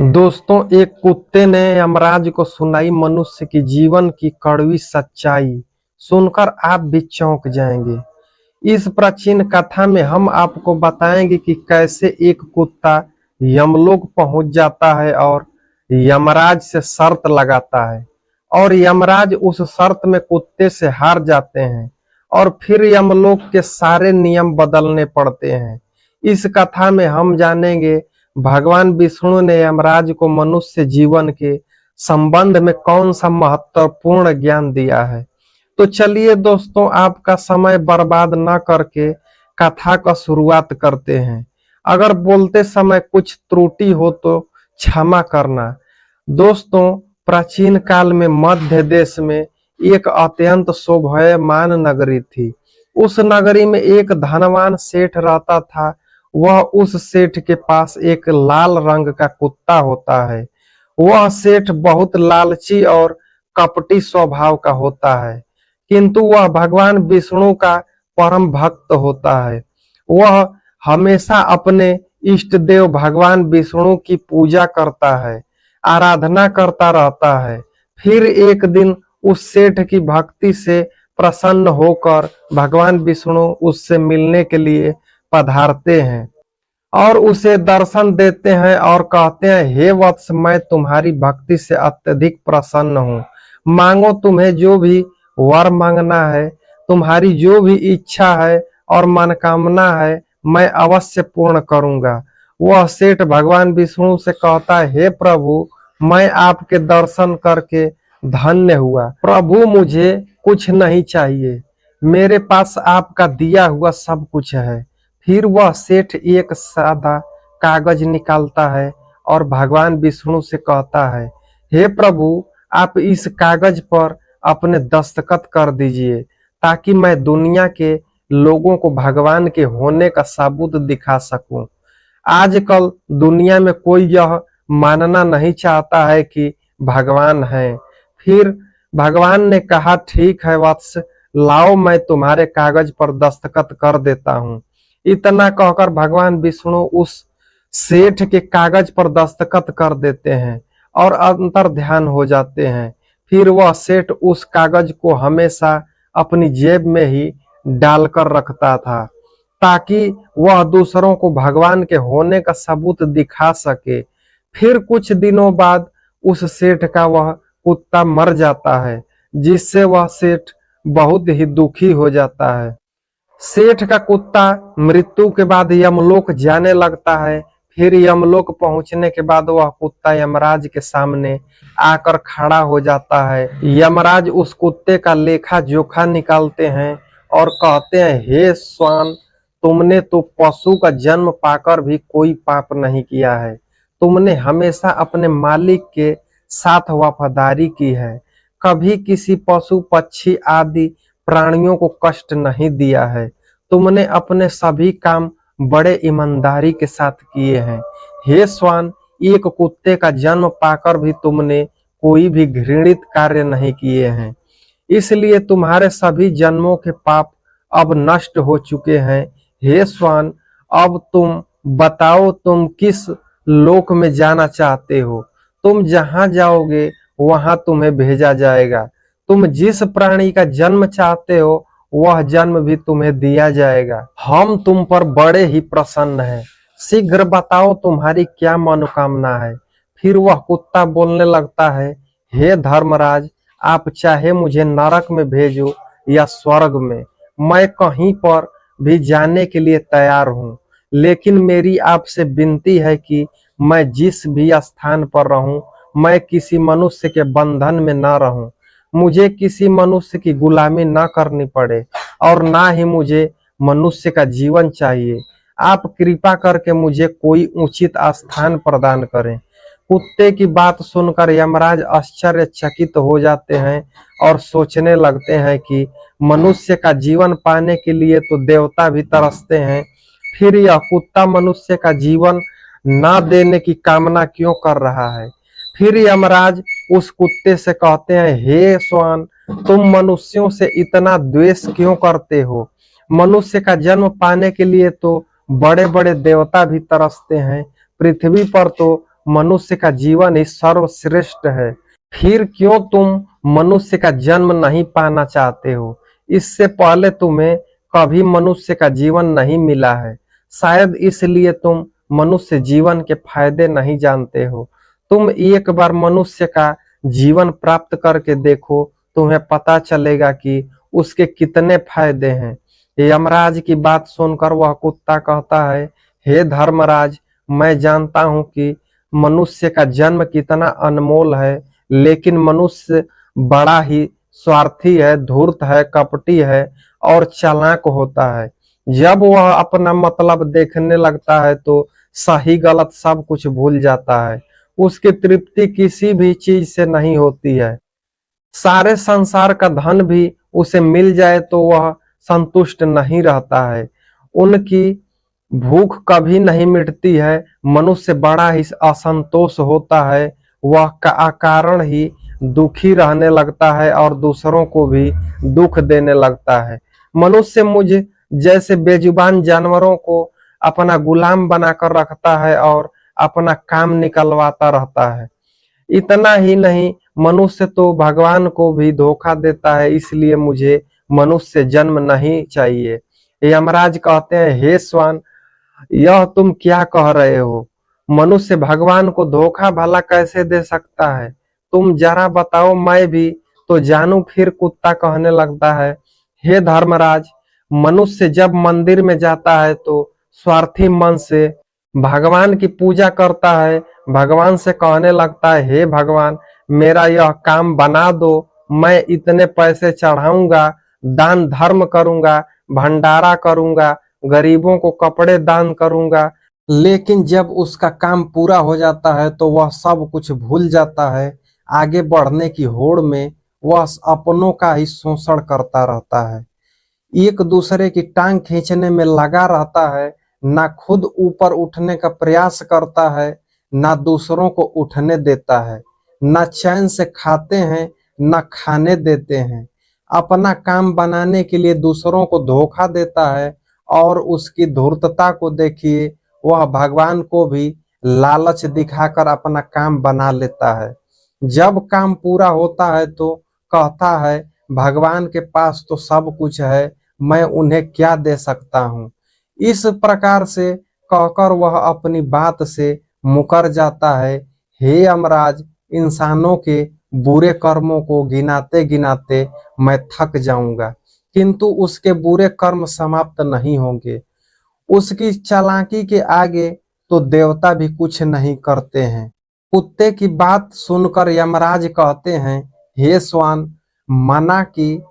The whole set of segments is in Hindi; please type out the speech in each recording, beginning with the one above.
दोस्तों, एक कुत्ते ने यमराज को सुनाई मनुष्य की जीवन की कड़वी सच्चाई। सुनकर आप भी चौंक जाएंगे। इस प्राचीन कथा में हम आपको बताएंगे कि कैसे एक कुत्ता यमलोक पहुंच जाता है और यमराज से शर्त लगाता है, और यमराज उस शर्त में कुत्ते से हार जाते हैं और फिर यमलोक के सारे नियम बदलने पड़ते हैं। इस कथा में हम जानेंगे भगवान विष्णु ने यमराज को मनुष्य जीवन के संबंध में कौन सा महत्वपूर्ण ज्ञान दिया है। तो चलिए दोस्तों, आपका समय बर्बाद न करके कथा का शुरुआत करते हैं। अगर बोलते समय कुछ त्रुटि हो तो क्षमा करना। दोस्तों, प्राचीन काल में मध्य देश में एक अत्यंत शोभायमान नगरी थी। उस नगरी में एक धनवान सेठ रहता था। वह उस सेठ के पास एक लाल रंग का कुत्ता होता है। वह सेठ बहुत लालची और कपटी स्वभाव का होता है, किंतु वह भगवान विष्णु का परम भक्त होता है। वह हमेशा अपने इष्ट देव भगवान विष्णु की पूजा करता है, आराधना करता रहता है। फिर एक दिन उस सेठ की भक्ति से प्रसन्न होकर भगवान विष्णु उससे मिलने के लिए पधारते हैं और उसे दर्शन देते हैं और कहते हैं, हे वत्स, मैं तुम्हारी भक्ति से अत्यधिक प्रसन्न हूँ। मांगो, तुम्हें जो भी वर मांगना है, तुम्हारी जो भी इच्छा है और मनोकामना है, मैं अवश्य पूर्ण करूंगा। वह सेठ भगवान विष्णु से कहता है, हे प्रभु, मैं आपके दर्शन करके धन्य हुआ। प्रभु, मुझे कुछ नहीं चाहिए, मेरे पास आपका दिया हुआ सब कुछ है। फिर वह सेठ एक सादा कागज निकालता है और भगवान विष्णु से कहता है, हे प्रभु, आप इस कागज पर अपने दस्तखत कर दीजिए ताकि मैं दुनिया के लोगों को भगवान के होने का सबूत दिखा सकूं। आजकल दुनिया में कोई यह मानना नहीं चाहता है कि भगवान है। फिर भगवान ने कहा, ठीक है वत्स, लाओ, मैं तुम्हारे कागज पर दस्तखत कर देता हूँ। इतना कहकर भगवान विष्णु उस सेठ के कागज पर दस्तखत कर देते हैं और अंतर ध्यान हो जाते हैं। फिर वह सेठ उस कागज को हमेशा अपनी जेब में ही डालकर रखता था ताकि वह दूसरों को भगवान के होने का सबूत दिखा सके। फिर कुछ दिनों बाद उस सेठ का वह कुत्ता मर जाता है, जिससे वह सेठ बहुत ही दुखी हो जाता है। सेठ का कुत्ता मृत्यु के बाद यमलोक जाने लगता है। फिर यमलोक पहुंचने के बाद वह कुत्ता यमराज के सामने आकर खड़ा हो जाता है। यमराज उस कुत्ते का लेखा जोखा निकालते हैं और कहते हैं, हे स्वान, तुमने तो पशु का जन्म पाकर भी कोई पाप नहीं किया है। तुमने हमेशा अपने मालिक के साथ वफादारी की है, कभी किसी पशु पक्षी आदि प्राणियों को कष्ट नहीं दिया है। तुमने अपने सभी काम बड़े ईमानदारी के साथ किए हैं। हे स्वान, एक कुत्ते का जन्म पाकर भी तुमने कोई भी घृणित कार्य नहीं किए हैं, इसलिए तुम्हारे सभी जन्मों के पाप अब नष्ट हो चुके हैं। हे स्वान, अब तुम बताओ, तुम किस लोक में जाना चाहते हो? तुम जहां जाओगे वहां तुम्हें भेजा जाएगा। तुम जिस प्राणी का जन्म चाहते हो वह जन्म भी तुम्हें दिया जाएगा। हम तुम पर बड़े ही प्रसन्न हैं। शीघ्र बताओ, तुम्हारी क्या मनोकामना है? फिर वह कुत्ता बोलने लगता है, हे धर्मराज, आप चाहे मुझे नरक में भेजो या स्वर्ग में, मैं कहीं पर भी जाने के लिए तैयार हूँ। लेकिन मेरी आपसे विनती है कि मैं जिस भी स्थान पर रहूं, मैं किसी मनुष्य के बंधन में न रहूं। मुझे किसी मनुष्य की गुलामी न करनी पड़े और ना ही मुझे मनुष्य का जीवन चाहिए। आप कृपा करके मुझे कोई उचित स्थान प्रदान करें। कुत्ते की बात सुनकर यमराज आश्चर्यचकित हो जाते हैं और सोचने लगते हैं कि मनुष्य का जीवन पाने के लिए तो देवता भी तरसते हैं, फिर यह कुत्ता मनुष्य का जीवन न देने की कामना क्यों कर रहा है। फिर यमराज उस कुत्ते से कहते हैं, हे स्वान, तुम मनुष्यों से इतना द्वेष क्यों करते हो? मनुष्य का जन्म पाने के लिए तो बड़े बड़े देवता भी तरसते हैं। पृथ्वी पर तो मनुष्य का जीवन ही सर्वश्रेष्ठ है। फिर क्यों तुम मनुष्य का जन्म नहीं पाना चाहते हो? इससे पहले तुम्हें कभी मनुष्य का जीवन नहीं मिला है। शायद इसलिए तुम मनुष्य जीवन के फायदे नहीं जानते हो। तुम एक बार मनुष्य का जीवन प्राप्त करके देखो, तुम्हें पता चलेगा कि उसके कितने फायदे हैं। यमराज की बात सुनकर वह कुत्ता कहता है, हे धर्मराज, मैं जानता हूं कि मनुष्य का जन्म कितना अनमोल है, लेकिन मनुष्य बड़ा ही स्वार्थी है, धूर्त है, कपटी है और चालाक होता है। जब वह अपना मतलब देखने लगता है तो सही गलत सब कुछ भूल जाता है। उसकी तृप्ति किसी भी चीज से नहीं होती है। सारे संसार का धन भी उसे मिल जाए तो वह संतुष्ट नहीं रहता है। उनकी भूख कभी नहीं मिटती है। मनुष्य बड़ा ही असंतोष होता है। वह अकारण ही दुखी रहने लगता है और दूसरों को भी दुख देने लगता है। मनुष्य मुझ जैसे बेजुबान जानवरों को अपना गुलाम बनाकर रखता है और अपना काम निकलवाता रहता है। इतना ही नहीं, मनुष्य तो भगवान को भी धोखा देता है। इसलिए मुझे मनुष्य जन्म नहीं चाहिए। यमराज कहते हैं, हे श्वान, यह तुम क्या कह रहे हो? मनुष्य भगवान को धोखा भला कैसे दे सकता है? तुम जरा बताओ, मैं भी तो जानूं। फिर कुत्ता कहने लगता है, हे धर्मराज, मनुष्य जब मंदिर में जाता है तो स्वार्थी मन से भगवान की पूजा करता है। भगवान से कहने लगता है, हे भगवान, मेरा यह काम बना दो, मैं इतने पैसे चढ़ाऊंगा, दान धर्म करूंगा, भंडारा करूंगा, गरीबों को कपड़े दान करूंगा। लेकिन जब उसका काम पूरा हो जाता है तो वह सब कुछ भूल जाता है। आगे बढ़ने की होड़ में वह अपनों का ही शोषण करता रहता है, एक दूसरे की टांग खींचने में लगा रहता है। ना खुद ऊपर उठने का प्रयास करता है, ना दूसरों को उठने देता है। ना चैन से खाते हैं, ना खाने देते हैं। अपना काम बनाने के लिए दूसरों को धोखा देता है और उसकी धूर्तता को देखिए, वह भगवान को भी लालच दिखाकर अपना काम बना लेता है। जब काम पूरा होता है तो कहता है, भगवान के पास तो सब कुछ है, मैं उन्हें क्या दे सकता हूँ। इस प्रकार से कहकर वह अपनी बात से मुकर जाता है। हे यमराज, इंसानों के बुरे कर्मों को गिनाते गिनाते मैं थक जाऊंगा, किंतु उसके बुरे कर्म समाप्त नहीं होंगे। उसकी चालाकी के आगे तो देवता भी कुछ नहीं करते हैं। कुत्ते की बात सुनकर यमराज कहते हैं, हे श्वान, माना कि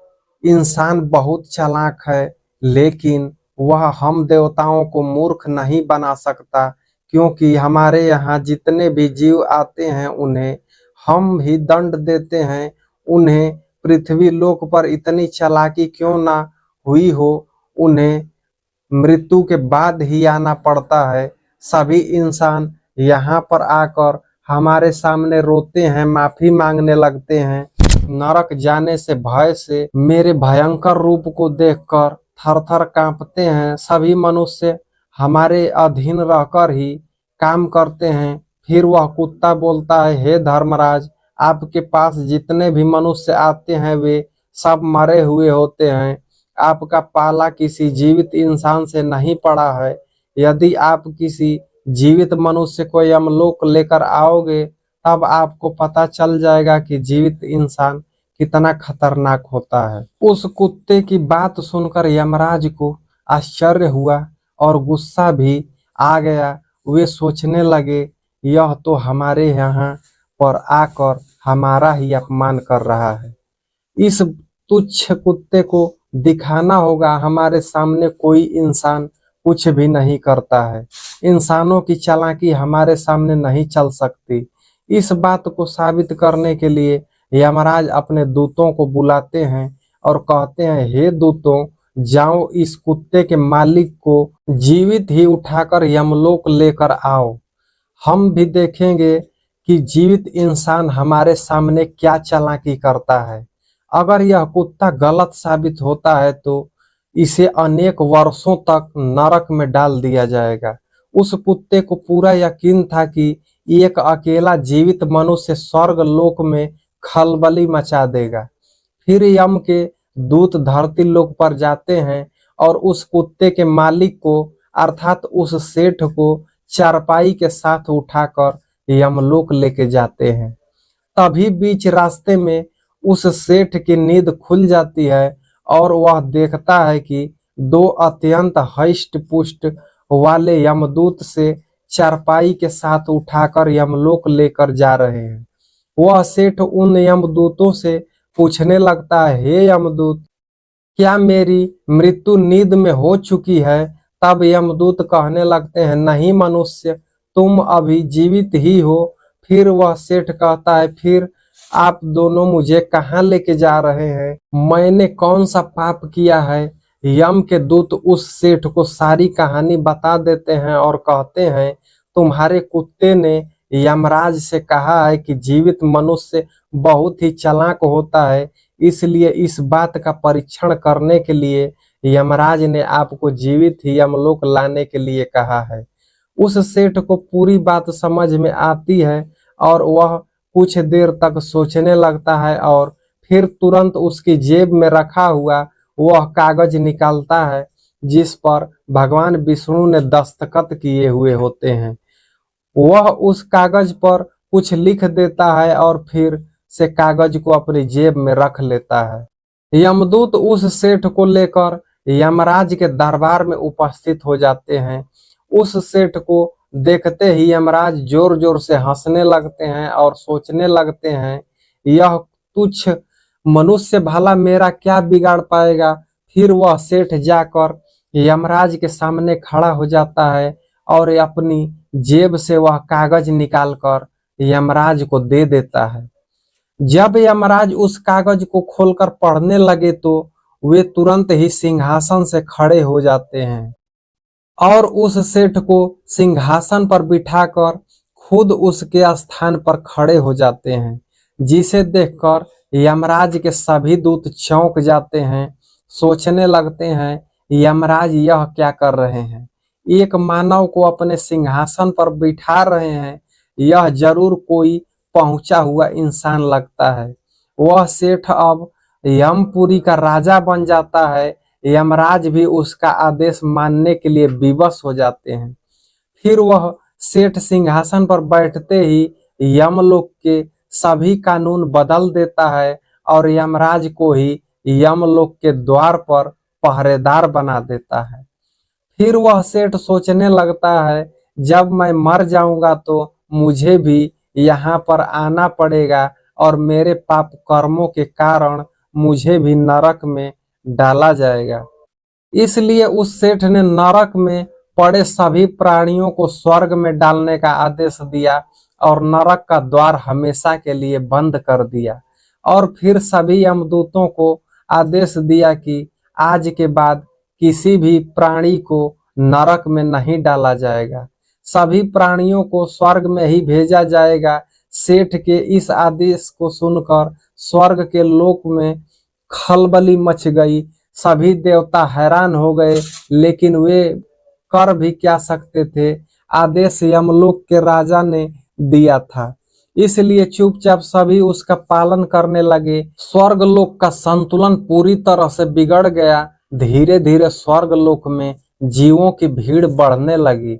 इंसान बहुत चालाक है, लेकिन वह हम देवताओं को मूर्ख नहीं बना सकता, क्योंकि हमारे यहाँ जितने भी जीव आते हैं उन्हें हम ही दंड देते हैं। उन्हें पृथ्वी लोक पर इतनी चालाकी क्यों ना हुई हो, उन्हें मृत्यु के बाद ही आना पड़ता है। सभी इंसान यहाँ पर आकर हमारे सामने रोते हैं, माफी मांगने लगते हैं। नरक जाने से भय से मेरे भयंकर रूप को देखकर थर थर कांपते हैं। सभी मनुष्य हमारे अधीन रहकर ही काम करते हैं। फिर वह कुत्ता बोलता है, हे धर्मराज, आपके पास जितने भी मनुष्य आते हैं वे सब मरे हुए होते हैं। आपका पाला किसी जीवित इंसान से नहीं पड़ा है। यदि आप किसी जीवित मनुष्य को यमलोक लेकर आओगे तब आपको पता चल जाएगा कि जीवित इंसान कितना खतरनाक होता है। उस कुत्ते की बात सुनकर यमराज को आश्चर्य हुआ और गुस्सा भी आ गया। वे सोचने लगे, यह तो हमारे यहाँ पर आकर हमारा ही अपमान कर रहा है। इस तुच्छ कुत्ते को दिखाना होगा हमारे सामने कोई इंसान कुछ भी नहीं करता है। इंसानों की चालाकी हमारे सामने नहीं चल सकती। इस बात को साबित करने के लिए यमराज अपने दूतों को बुलाते हैं और कहते हैं, हे दूतों, जाओ इस कुत्ते के मालिक को जीवित ही उठाकर यमलोक लेकर आओ। हम भी देखेंगे कि जीवित इंसान हमारे सामने क्या चालाकी करता है। अगर यह कुत्ता गलत साबित होता है तो इसे अनेक वर्षों तक नरक में डाल दिया जाएगा। उस कुत्ते को पूरा यकीन था कि एक अकेला जीवित मनुष्य स्वर्ग लोक में खलबली मचा देगा। फिर यम के दूत धरती लोक पर जाते हैं और उस कुत्ते के मालिक को अर्थात उस सेठ को चारपाई के साथ उठाकर यमलोक लेके जाते हैं। तभी बीच रास्ते में उस सेठ की नींद खुल जाती है और वह देखता है कि दो अत्यंत हष्ट पुष्ट वाले यमदूत से चारपाई के साथ उठाकर यमलोक लेकर जा रहे हैं। वह सेठ उन यमदूतों से पूछने लगता है, हे यमदूत, क्या मेरी मृत्यु नींद में हो चुकी है? तब यमदूत कहने लगते हैं, नहीं मनुष्य, तुम अभी जीवित ही हो। फिर वह सेठ कहता है, फिर आप दोनों मुझे कहाँ लेके जा रहे हैं? मैंने कौन सा पाप किया है? यम के दूत उस सेठ को सारी कहानी बता देते हैं और कहते हैं, तुम्हारे कुत्ते ने यमराज से कहा है कि जीवित मनुष्य बहुत ही चालाक होता है, इसलिए इस बात का परीक्षण करने के लिए यमराज ने आपको जीवित ही यमलोक लाने के लिए कहा है। उस सेठ को पूरी बात समझ में आती है और वह कुछ देर तक सोचने लगता है और फिर तुरंत उसकी जेब में रखा हुआ वह कागज निकालता है जिस पर भगवान विष्णु ने दस्तखत किए हुए होते हैं। वह उस कागज पर कुछ लिख देता है और फिर से कागज को अपनी जेब में रख लेता है। यमदूत उस सेठ को लेकर यमराज के दरबार में उपस्थित हो जाते हैं। उस सेठ को देखते ही यमराज जोर जोर से हंसने लगते हैं और सोचने लगते हैं, यह तुच्छ मनुष्य भला मेरा क्या बिगाड़ पाएगा। फिर वह सेठ जाकर यमराज के सामने खड़ा हो जाता है और अपनी जेब से वह कागज निकालकर यमराज को दे देता है। जब यमराज उस कागज को खोलकर पढ़ने लगे तो वे तुरंत ही सिंहासन से खड़े हो जाते हैं और उस सेठ को सिंहासन पर बिठाकर खुद उसके स्थान पर खड़े हो जाते हैं, जिसे देखकर यमराज के सभी दूत चौंक जाते हैं। सोचने लगते हैं, यमराज यह क्या कर रहे हैं? एक मानव को अपने सिंहासन पर बिठा रहे हैं, यह जरूर कोई पहुंचा हुआ इंसान लगता है। वह सेठ अब यमपुरी का राजा बन जाता है। यमराज भी उसका आदेश मानने के लिए विवश हो जाते हैं। फिर वह सेठ सिंहासन पर बैठते ही यमलोक के सभी कानून बदल देता है और यमराज को ही यमलोक के द्वार पर पहरेदार बना देता है। फिर वह सेठ सोचने लगता है, जब मैं मर जाऊंगा तो मुझे भी यहाँ पर आना पड़ेगा और मेरे पाप कर्मों के कारण मुझे भी नरक में डाला जाएगा। इसलिए उस सेठ ने नरक में पड़े सभी प्राणियों को स्वर्ग में डालने का आदेश दिया और नरक का द्वार हमेशा के लिए बंद कर दिया। और फिर सभी यमदूतों को आदेश दिया कि आज के बाद किसी भी प्राणी को नरक में नहीं डाला जाएगा, सभी प्राणियों को स्वर्ग में ही भेजा जाएगा। सेठ के इस आदेश को सुनकर स्वर्ग के लोक में खलबली मच गई। सभी देवता हैरान हो गए, लेकिन वे कर भी क्या सकते थे? आदेश यमलोक के राजा ने दिया था, इसलिए चुपचाप सभी उसका पालन करने लगे। स्वर्ग लोक का संतुलन पूरी तरह से बिगड़ गया। धीरे धीरे स्वर्ग लोक में जीवों की भीड़ बढ़ने लगी।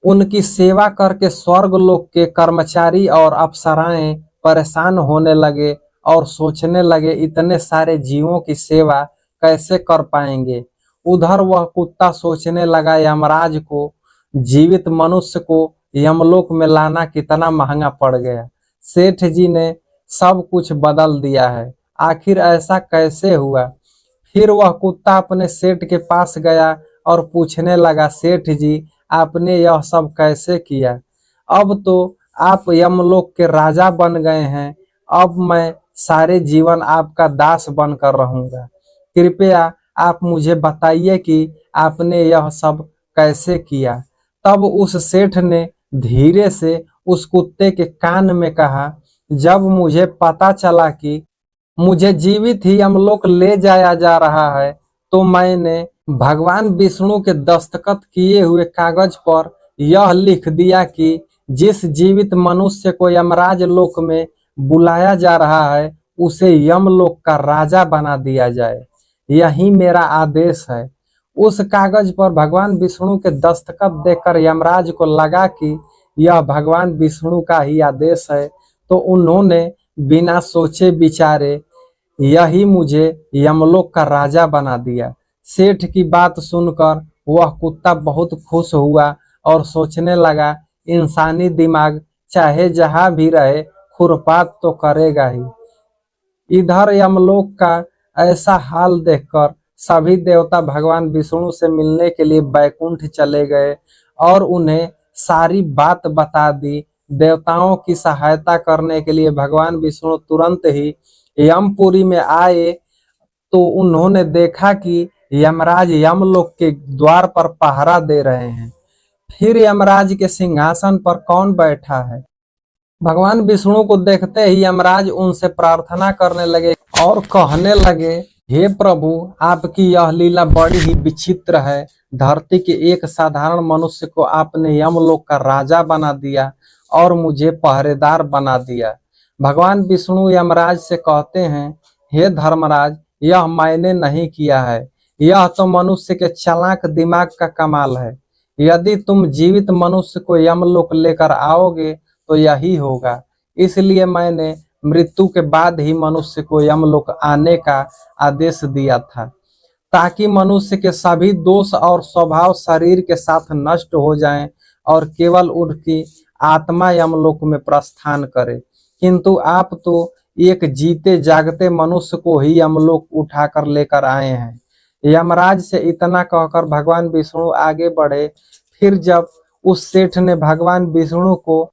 उनकी सेवा करके स्वर्ग लोक के कर्मचारी और अप्सराएं परेशान होने लगे और सोचने लगे, इतने सारे जीवों की सेवा कैसे कर पाएंगे। उधर वह कुत्ता सोचने लगा, यमराज को जीवित मनुष्य को यमलोक में लाना कितना महंगा पड़ गया। सेठ जी ने सब कुछ बदल दिया है, आखिर ऐसा कैसे हुआ? फिर वह कुत्ता अपने सेठ के पास गया और पूछने लगा, सेठ जी, आपने यह सब कैसे किया? अब तो आप यमलोक के राजा बन गए हैं, अब मैं सारे जीवन आपका दास बनकर रहूंगा। कृपया आप मुझे बताइए कि आपने यह सब कैसे किया। तब उस सेठ ने धीरे से उस कुत्ते के कान में कहा, जब मुझे पता चला कि मुझे जीवित ही यमलोक ले जाया जा रहा है तो मैंने भगवान विष्णु के दस्तखत किए हुए कागज पर यह लिख दिया कि जिस जीवित मनुष्य को यमराज लोक में बुलाया जा रहा है उसे यमलोक का राजा बना दिया जाए, यही मेरा आदेश है। उस कागज पर भगवान विष्णु के दस्तखत देकर यमराज को लगा कि यह भगवान विष्णु का ही आदेश है, तो उन्होंने बिना सोचे विचारे यही मुझे यमलोक का राजा बना दिया। सेठ की बात सुनकर वह कुत्ता बहुत खुश हुआ और सोचने लगा, इंसानी दिमाग चाहे जहां भी रहे खुरपात तो करेगा ही। इधर यमलोक का ऐसा हाल देखकर सभी देवता भगवान विष्णु से मिलने के लिए बैकुंठ चले गए और उन्हें सारी बात बता दी। देवताओं की सहायता करने के लिए भगवान विष्णु तुरंत ही यमपुरी में आए तो उन्होंने देखा कि यमराज यमलोक के द्वार पर पहरा दे रहे हैं। फिर यमराज के सिंहासन पर कौन बैठा है? भगवान विष्णु को देखते ही यमराज उनसे प्रार्थना करने लगे और कहने लगे, हे प्रभु, आपकी यह लीला बड़ी ही विचित्र है। धरती के एक साधारण मनुष्य को आपने यमलोक का राजा बना दिया और मुझे पहरेदार बना दिया। भगवान विष्णु यमराज से कहते हैं, हे धर्मराज, यह मैंने नहीं किया है, यह तो मनुष्य के चालाक दिमाग का कमाल है। यदि तुम जीवित मनुष्य को यमलोक लेकर आओगे तो यही होगा, इसलिए मैंने मृत्यु के बाद ही मनुष्य को यमलोक आने का आदेश दिया था, ताकि मनुष्य के सभी दोष और स्वभाव शरीर के साथ नष्ट हो जाएं और केवल उनकी आत्मा यमलोक में प्रस्थान करे। किंतु आप तो एक जीते जागते मनुष्य को ही यमलोक उठाकर लेकर आए हैं। यमराज से इतना कहकर भगवान विष्णु आगे बढ़े। फिर जब उस सेठ ने भगवान विष्णु को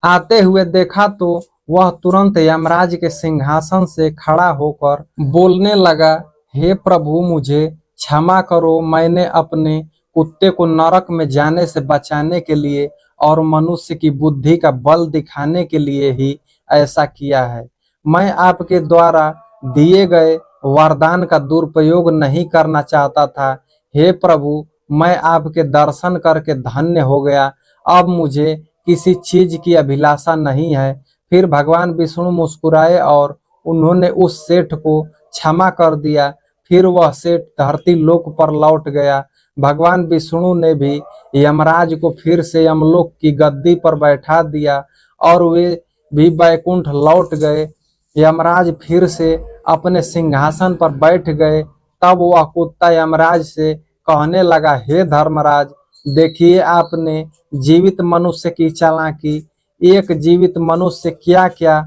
आते हुए देखा तो वह तुरंत यमराज के सिंहासन से खड़ा होकर बोलने लगा, हे प्रभु, मुझे क्षमा करो, मैंने अपने कुत्ते को नरक में जाने से बचाने के लिए और मनुष्य की बुद्धि का बल दिखाने के लिए ही ऐसा किया है। मैं आपके द्वारा दिए गए वरदान का दुरुपयोग नहीं करना चाहता था। हे प्रभु, मैं आपके दर्शन करके धन्य हो गया, अब मुझे किसी चीज की अभिलाषा नहीं है। फिर भगवान विष्णु मुस्कुराए और उन्होंने उस सेठ को क्षमा कर दिया। फिर वह सेठ धरती लोक पर लौट गया। भगवान विष्णु ने भी यमराज को फिर से यमलोक की गद्दी पर बैठा दिया और वे भी बैकुंठ लौट गए। यमराज फिर से अपने सिंहासन पर बैठ गए। तब वह कुत्ता यमराज से कहने लगा, हे धर्मराज, देखिए आपने जीवित मनुष्य की चालाकी, एक जीवित मनुष्य क्या क्या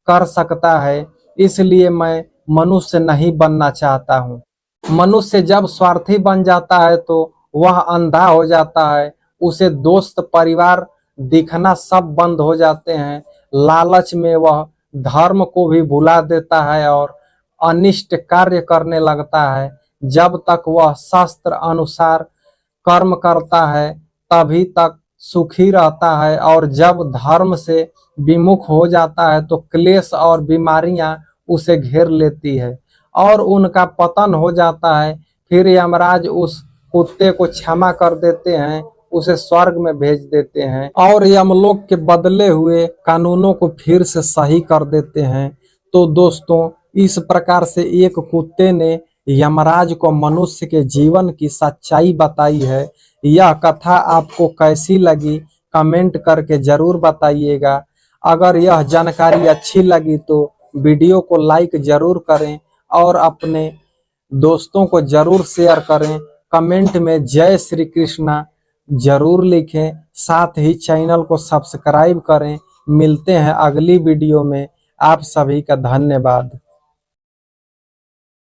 कर सकता है, इसलिए मैं मनुष्य नहीं बनना चाहता हूँ। मनुष्य जब स्वार्थी बन जाता है तो वह अंधा हो जाता है, उसे दोस्त परिवार दिखना सब बंद हो जाते हैं। लालच में वह धर्म को भी भुला देता है और अनिष्ट कार्य करने लगता है। जब तक वह शास्त्र अनुसार कर्म करता है तभी तक सुखी रहता है, और जब धर्म से विमुख हो जाता है तो क्लेश और बीमारियां उसे घेर लेती है और उनका पतन हो जाता है। फिर यमराज उस कुत्ते को क्षमा कर देते हैं, उसे स्वर्ग में भेज देते हैं और यमलोक के बदले हुए कानूनों को फिर से सही कर देते हैं। तो दोस्तों, इस प्रकार से एक कुत्ते ने यमराज को मनुष्य के जीवन की सच्चाई बताई है। यह कथा आपको कैसी लगी कमेंट करके जरूर बताइएगा। अगर यह जानकारी अच्छी लगी तो वीडियो को लाइक जरूर करें और अपने दोस्तों को जरूर शेयर करें। कमेंट में जय श्री कृष्णा जरूर लिखें, साथ ही चैनल को सब्सक्राइब करें। मिलते हैं अगली वीडियो में। आप सभी का धन्यवाद।